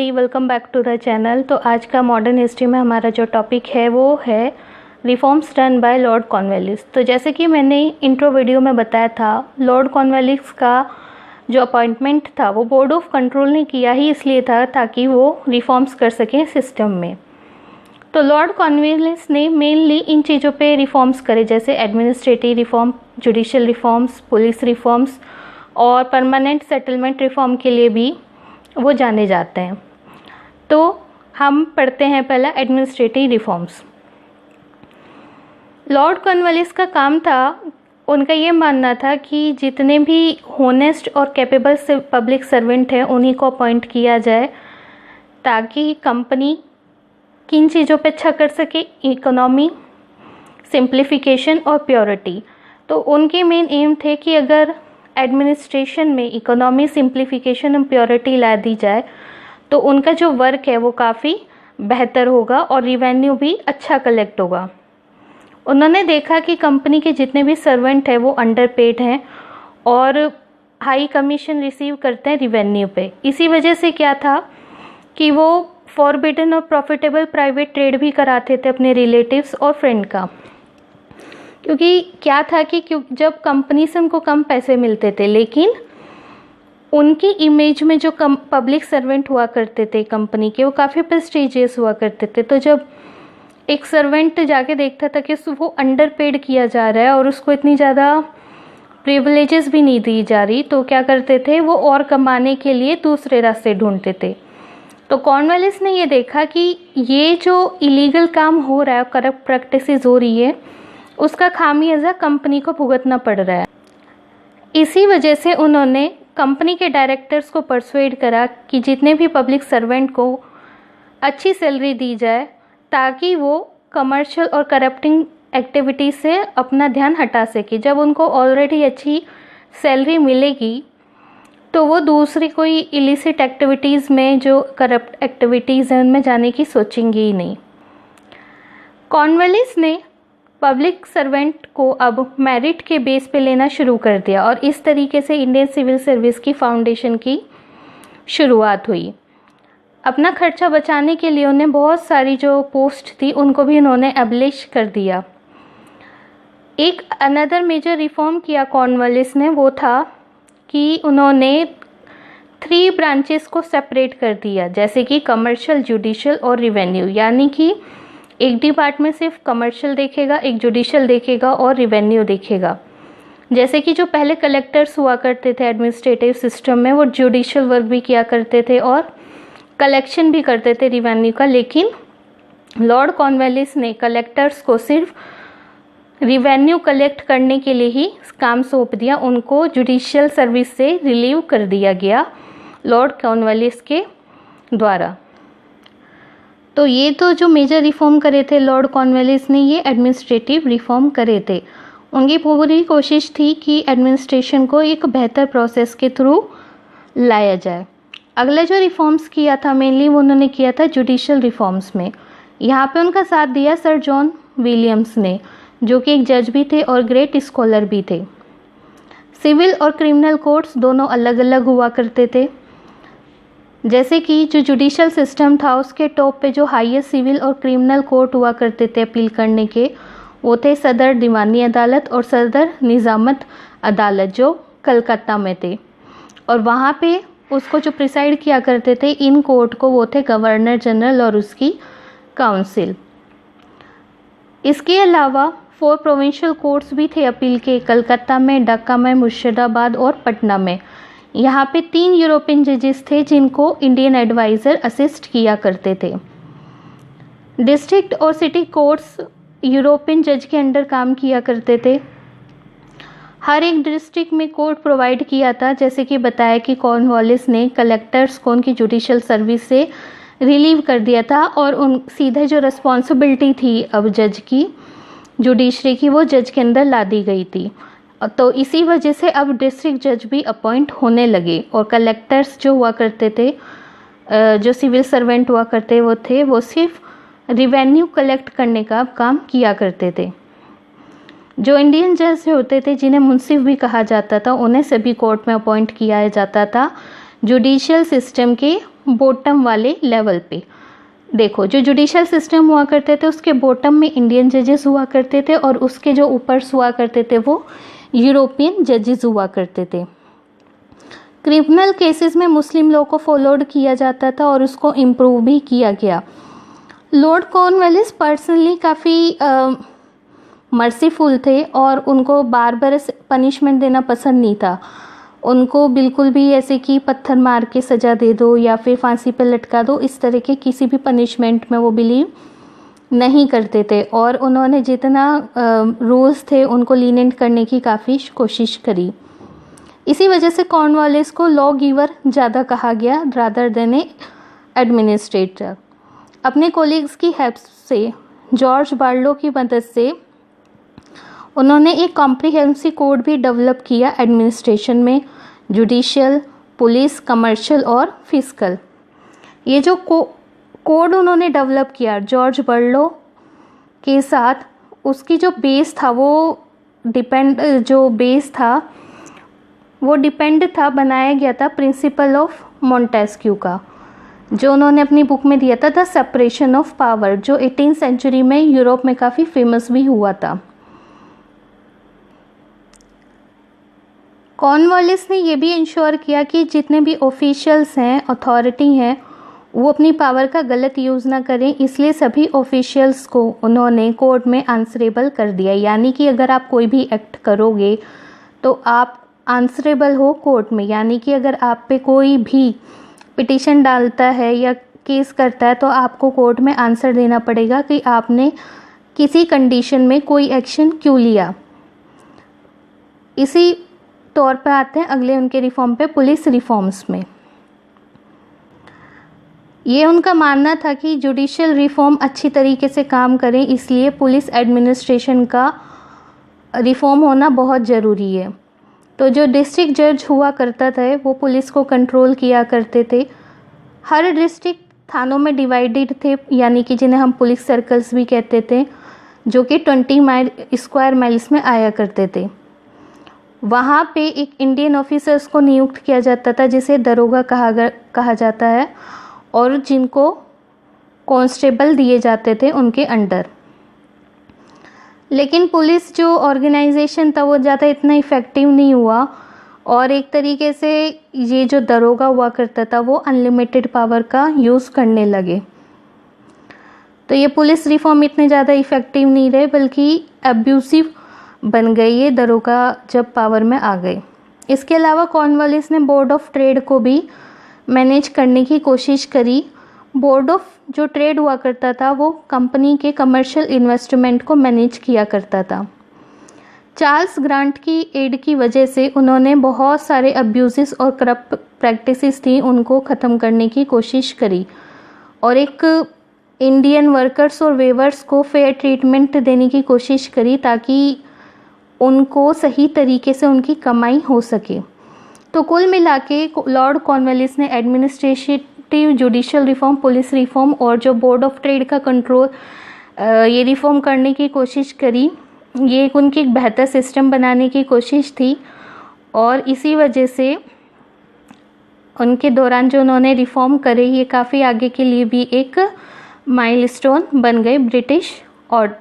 Welcome back to the channel. तो आज का मॉडर्न हिस्ट्री में हमारा जो टॉपिक है वो है reforms done by Lord Cornwallis. तो जैसे कि मैंने इंट्रो वीडियो में बताया था, लॉर्ड कॉर्नवालिस का जो अपॉइंटमेंट था वो बोर्ड ऑफ कंट्रोल ने किया ही इसलिए था ताकि वो रिफॉर्म्स कर सकें सिस्टम में। तो लॉर्ड कॉर्नवालिस ने मेनली इन चीज़ों पे रिफॉर्म्स करे, जैसे administrative reform, judicial reforms, police reforms और परमानेंट सेटलमेंट रिफॉर्म के लिए भी वो जाने जाते हैं। तो हम पढ़ते हैं पहला एडमिनिस्ट्रेटिव रिफॉर्म्स। लॉर्ड कॉर्नवालिस का काम था, उनका ये मानना था कि जितने भी होनेस्ट और कैपेबल से पब्लिक सर्वेंट हैं उन्हीं को अपॉइंट किया जाए ताकि कंपनी किन चीज़ों पे अच्छा कर सके, इकोनॉमी, सिंप्लीफिकेशन और प्योरिटी। तो उनके मेन एम थे कि अगर एडमिनिस्ट्रेशन में इकोनॉमी, सिंप्लीफिकेशन और प्योरिटी ला दी जाए तो उनका जो वर्क है वो काफ़ी बेहतर होगा और रिवेन्यू भी अच्छा कलेक्ट होगा। उन्होंने देखा कि कंपनी के जितने भी सर्वेंट हैं वो अंडरपेड हैं और हाई कमीशन रिसीव करते हैं रिवेन्यू पे। इसी वजह से क्या था कि वो फॉरबिडन और प्रॉफिटेबल प्राइवेट ट्रेड भी कराते थे अपने रिलेटिव्स और फ्रेंड का। क्योंकि क्या था कि जब कंपनी से उनको कम पैसे मिलते थे लेकिन उनकी इमेज में जो पब्लिक सर्वेंट हुआ करते थे कंपनी के, वो काफ़ी प्रेस्टीजियस हुआ करते थे। तो जब एक सर्वेंट जाके देखता था कि वो अंडरपेड किया जा रहा है और उसको इतनी ज़्यादा प्रिविलेजेस भी नहीं दी जा रही, तो क्या करते थे, वो और कमाने के लिए दूसरे रास्ते ढूंढते थे। तो कॉर्नवालिस ने ये देखा कि ये जो इलीगल काम हो रहा है, करप्ट प्रैक्टिसेस हो रही है, उसका खामियाजा कंपनी को भुगतना पड़ रहा है। इसी वजह से उन्होंने कंपनी के डायरेक्टर्स को परसुएड करा कि जितने भी पब्लिक सर्वेंट को अच्छी सैलरी दी जाए ताकि वो कमर्शियल और करप्टिंग एक्टिविटीज़ से अपना ध्यान हटा सके। जब उनको ऑलरेडी अच्छी सैलरी मिलेगी तो वो दूसरी कोई इलिसिट एक्टिविटीज़ में, जो करप्ट एक्टिविटीज़ हैं, उनमें जाने की सोचेंगे ही नहीं। कॉर्नवालिस ने पब्लिक सर्वेंट को अब मेरिट के बेस पे लेना शुरू कर दिया और इस तरीके से इंडियन सिविल सर्विस की फाउंडेशन की शुरुआत हुई। अपना खर्चा बचाने के लिए उन्हें बहुत सारी जो पोस्ट थी उनको भी उन्होंने एबलिश कर दिया। एक अनदर मेजर रिफॉर्म किया कॉर्नवालिस ने, वो था कि उन्होंने 3 ब्रांचेस को सेपरेट कर दिया, जैसे कि कमर्शियल, जुडिशियल और रिवेन्यू। यानी कि एक डिपार्टमेंट सिर्फ कमर्शियल देखेगा, एक जुडिशियल देखेगा और रिवेन्यू देखेगा। जैसे कि जो पहले कलेक्टर्स हुआ करते थे एडमिनिस्ट्रेटिव सिस्टम में, वो जुडिशियल वर्क भी किया करते थे और कलेक्शन भी करते थे रिवेन्यू का। लेकिन लॉर्ड कॉर्नवालिस ने कलेक्टर्स को सिर्फ रिवेन्यू कलेक्ट करने के लिए ही काम सौंप दिया, उनको जुडिशियल सर्विस से रिलीव कर दिया गया लॉर्ड कॉर्नवालिस के द्वारा। तो ये तो जो मेजर रिफॉर्म करे थे लॉर्ड कॉर्नवालिस ने, ये एडमिनिस्ट्रेटिव रिफॉर्म करे थे। उनकी पूरी कोशिश थी कि एडमिनिस्ट्रेशन को एक बेहतर प्रोसेस के थ्रू लाया जाए। अगला जो रिफॉर्म्स किया था मेनली वो उन्होंने किया था जुडिशियल रिफॉर्म्स में। यहाँ पे उनका साथ दिया सर जॉन विलियम्स ने, जो कि एक जज भी थे और ग्रेट स्कॉलर भी थे। सिविल और क्रिमिनल कोर्ट्स दोनों अलग अलग हुआ करते थे। जैसे कि जो जुडिशियल सिस्टम था उसके टॉप पे जो हाईएस्ट सिविल और क्रिमिनल कोर्ट हुआ करते थे अपील करने के, वो थे सदर दीवानी अदालत और सदर निज़ामत अदालत, जो कलकत्ता में थे। और वहाँ पे उसको जो प्रिसाइड किया करते थे इन कोर्ट को, वो थे गवर्नर जनरल और उसकी काउंसिल। इसके अलावा 4 प्रोविंशियल कोर्ट्स भी थे अपील के, कलकत्ता में, ढाका में, मुर्शिदाबाद और पटना में। यहाँ पे 3 यूरोपियन जजेस थे जिनको इंडियन एडवाइज़र असिस्ट किया करते थे। डिस्ट्रिक्ट और सिटी कोर्ट्स यूरोपियन जज के अंडर काम किया करते थे। हर एक डिस्ट्रिक्ट में कोर्ट प्रोवाइड किया था, जैसे कि बताया कि कॉर्नवालिस ने कलेक्टर्स को उनकी जुडिशियल सर्विस से रिलीव कर दिया था और उन सीधे जो रिस्पॉन्सिबिलिटी थी अब जज की, जुडिशरी की, वो जज के अंदर ला दी गई थी। तो इसी वजह से अब डिस्ट्रिक्ट जज भी अपॉइंट होने लगे और कलेक्टर्स जो हुआ करते थे, जो सिविल सर्वेंट हुआ करते वो सिर्फ रिवेन्यू कलेक्ट करने का काम किया करते थे। जो इंडियन जज होते थे, जिन्हें मुंसिफ भी कहा जाता था, उन्हें सभी कोर्ट में अपॉइंट किया जाता था जुडिशियल सिस्टम के बॉटम वाले लेवल पे। देखो, जो जुडिशल सिस्टम हुआ करते थे उसके बॉटम में इंडियन जजेस हुआ करते थे और उसके जो ऊपर हुआ करते थे वो यूरोपियन जजेस हुआ करते थे। क्रिमिनल केसेस में मुस्लिम लॉ को फॉलोड किया जाता था और उसको इम्प्रूव भी किया गया। लॉर्ड कॉर्नवालिस पर्सनली काफ़ी मर्सीफुल थे और उनको बारबरस पनिशमेंट देना पसंद नहीं था। उनको बिल्कुल भी ऐसे कि पत्थर मार के सज़ा दे दो या फिर फांसी पर लटका दो, इस तरह के किसी भी पनिशमेंट में वो बिलीव नहीं करते थे और उन्होंने जितना रूल्स थे उनको लीनेंट करने की काफ़ी कोशिश करी। इसी वजह से कॉर्नवालिस को लॉ गिवर ज़्यादा कहा गया रादर देन ए एडमिनिस्ट्रेटर। अपने कोलीग्स की हेल्प से, जॉर्ज बार्लो की मदद से उन्होंने एक कॉम्प्रिहेंसिव कोड भी डेवलप किया एडमिनिस्ट्रेशन में, जुडिशियल, पुलिस, कमर्शियल और फिजिकल। ये जो कोड उन्होंने डेवलप किया जॉर्ज बार्लो के साथ, उसकी जो बेस था वो डिपेंड था बनाया गया था प्रिंसिपल ऑफ मॉन्टेस्क्यू का, जो उन्होंने अपनी बुक में दिया था द सेपरेशन ऑफ पावर, जो 18th सेंचुरी में यूरोप में काफ़ी फेमस भी हुआ था। कॉर्नवालिस ने ये भी इंश्योर किया कि जितने भी ऑफिशियल्स हैं, अथॉरिटी हैं, वो अपनी पावर का गलत यूज़ ना करें, इसलिए सभी ऑफिशियल्स को उन्होंने कोर्ट में आंसरेबल कर दिया। यानी कि अगर आप कोई भी एक्ट करोगे तो आप आंसरेबल हो कोर्ट में, यानी कि अगर आप पे कोई भी पिटीशन डालता है या केस करता है तो आपको कोर्ट में आंसर देना पड़ेगा कि आपने किसी कंडीशन में कोई एक्शन क्यों लिया। इसी तौर पर आते हैं अगले उनके रिफॉर्म पे, पुलिस रिफॉर्म्स में। ये उनका मानना था कि जुडिशियल रिफॉर्म अच्छी तरीके से काम करें, इसलिए पुलिस एडमिनिस्ट्रेशन का रिफॉर्म होना बहुत ज़रूरी है। तो जो डिस्ट्रिक्ट जज हुआ करता था वो पुलिस को कंट्रोल किया करते थे। हर डिस्ट्रिक्ट थानों में डिवाइडेड थे, यानी कि जिन्हें हम पुलिस सर्कल्स भी कहते थे, जो कि 20 स्क्वायर माइल्स में आया करते थे। वहाँ पे एक इंडियन ऑफिसर्स को नियुक्त किया जाता था जिसे दरोगा कहा जाता है, और जिनको कांस्टेबल दिए जाते थे उनके अंडर। लेकिन पुलिस जो ऑर्गेनाइजेशन था वो ज़्यादा इतना इफ़ेक्टिव नहीं हुआ और एक तरीके से ये जो दरोगा हुआ करता था वो अनलिमिटेड पावर का यूज़ करने लगे। तो ये पुलिस रिफॉर्म इतने ज़्यादा इफ़ेक्टिव नहीं रहे, बल्कि अब्यूसिव बन गए ये दरोगा जब पावर में आ गए। इसके अलावा कॉर्नवालिस ने बोर्ड ऑफ ट्रेड को भी मैनेज करने की कोशिश करी। बोर्ड ऑफ जो ट्रेड हुआ करता था वो कंपनी के कमर्शियल इन्वेस्टमेंट को मैनेज किया करता था। चार्ल्स ग्रांट की एड की वजह से उन्होंने बहुत सारे अब्यूज़ेस और करप्ट प्रैक्टिसेस थी उनको ख़त्म करने की कोशिश करी और एक इंडियन वर्कर्स और वेवर्स को फेयर ट्रीटमेंट देने की कोशिश करी ताकि उनको सही तरीके से उनकी कमाई हो सके। तो कुल मिला के लॉर्ड कॉर्नवालिस ने administrative, judicial reform, police reform और जो बोर्ड ऑफ ट्रेड का कंट्रोल ये रिफॉर्म करने की कोशिश करी। ये उनकी एक बेहतर सिस्टम बनाने की कोशिश थी और इसी वजह से उनके दौरान जो उन्होंने रिफॉर्म करे ये काफ़ी आगे के लिए भी एक माइलस्टोन बन गए ब्रिटिश और